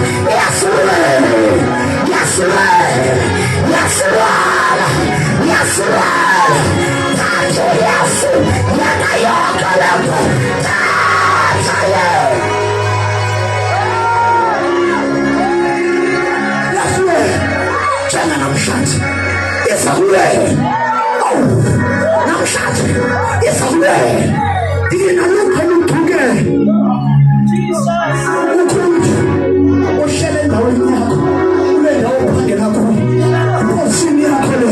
Yes, Lord. Yes, Lord. Yes, Lord. Yes, Lord. Tato Yesu. Yakayoka lako. Tato Yesu. Yes, Lord. Tena na mshanti. Yes, Lord. Oh. Na mshanti. Yes, Lord. Inaluka lutuge. Ukuntu. Oshele na wenyako. Ule na upange na kuni. Posini ya kule.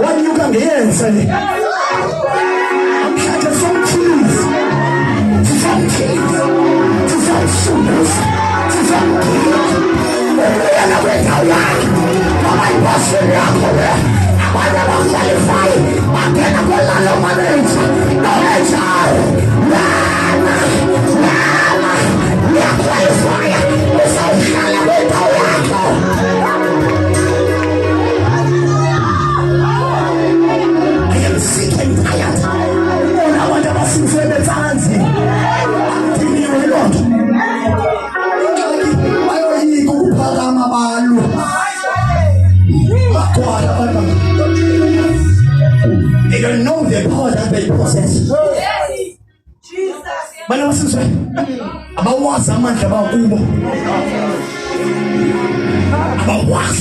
Wanyuka ngeyenza. I'm trying to some cheese. Some cheese. Some sodas. Some cake. Wewe anaweka waki. Kama ipaswe ya kule. Abaya wa qualify. Matena kwa lalo maneja. Noleja. Lama. Ya qualify. Usa ushala weta wako. I am sick and tired. I want to see for the fans. I'm telling you a lot. I don't need to put on my balu. They don't know the power that they possess. But I was saying about what's a month about Uber. About what?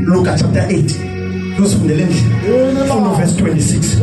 Look at chapter 8. From verse 26.